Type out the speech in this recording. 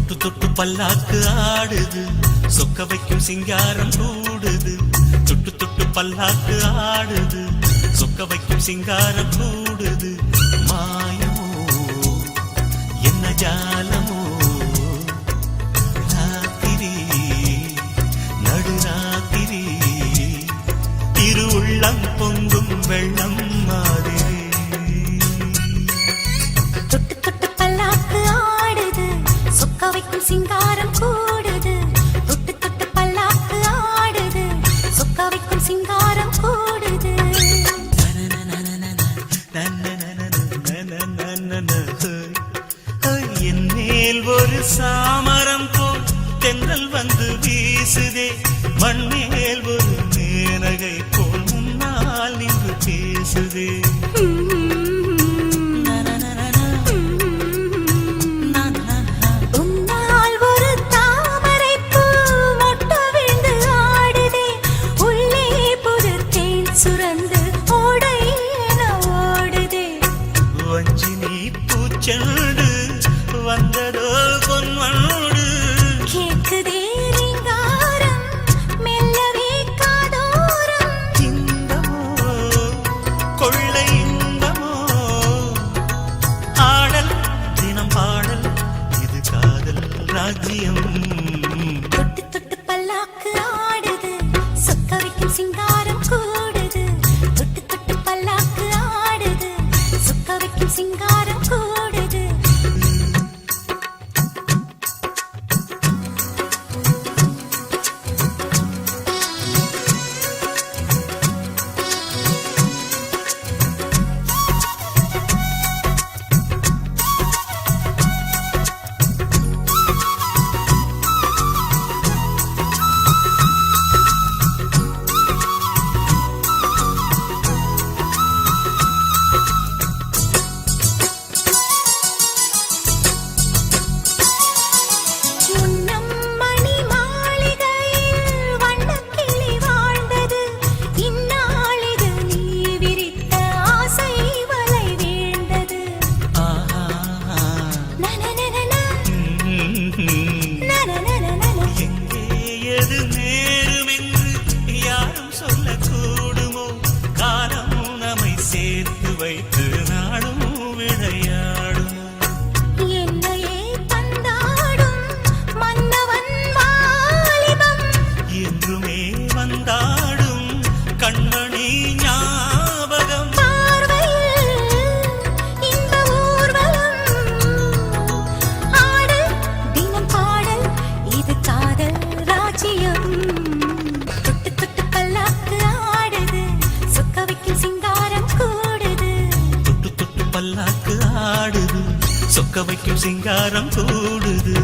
தொட்டு தொட்டு பல்லாக்கு ஆடுது, சொக்க வைக்கும் சிங்காரம் கூடுது. தொட்டு தொட்டு பல்லாக்கு ஆடுது, சொக்க வைக்கும் சிங்காரம் கூடுது. மாயமோ என்ன ஜாலமோ, ராத்திரி நடுராத்திரி திருவுள்ளம் பொங்கும் வெள்ளம் மாதிரி. தொட்டு தொட்டு பல்லாக்கு ஆடுது, சொக்க வைக்கும் சிங்காரம் கூடுது. தொட்டு தொட்டு பல்லாக்கு ஆடுது, சொக்க வைக்கும் சிங்காரம் கூடுது. என் மேல் ஒரு சாமரம் போல் தென்றல் வந்து வீசுதே, மண்மேல் ஒரு மேனகை போல் முன்னால் நின்று பேசுதே. பூச்செண்டு வந்ததோ பொன்மனோடு, கேக்குதே ரீங்காரம் மெல்லவே காதோரம். இன்பமோ கொள்ளை இன்பமோ, ஆடல் தினம் பாடல், இது காதல் ராஜ்யம். தொட்டு தொட்டு பல்லாக்கு ஆடுது, சொக்க வைக்கும் சிங்காரம் கூடுது. தொட்டு தொட்டு பல்லாக்கு ஆடுது, சொக்க வைக்கும் சிங்காரம் கூடுது. எது நேருமென்று யாரும் சொல்லக்கூடுமோ, காலம் நம்மை சேர்த்து வைத்து நாடும் விளையாடுமோ. என்னையே பந்தாடும் மன்னவன் வாலிபம், என்றுமே வந்தாடும் கண்மணி ஞாபகம். பார்வையில் இந்த ஊர்வலம், ஆடல் தினம் பாடல், இது காதல் ராஜ்யம். தொட்டு தொட்டு பல்லாக்கு ஆடுது, சொக்க வைக்கும் சிங்காரம் கூடுது. தொட்டு தொட்டு பல்லாக்கு ஆடுது, சொக்க வைக்கும் சிங்காரம் கூடுது.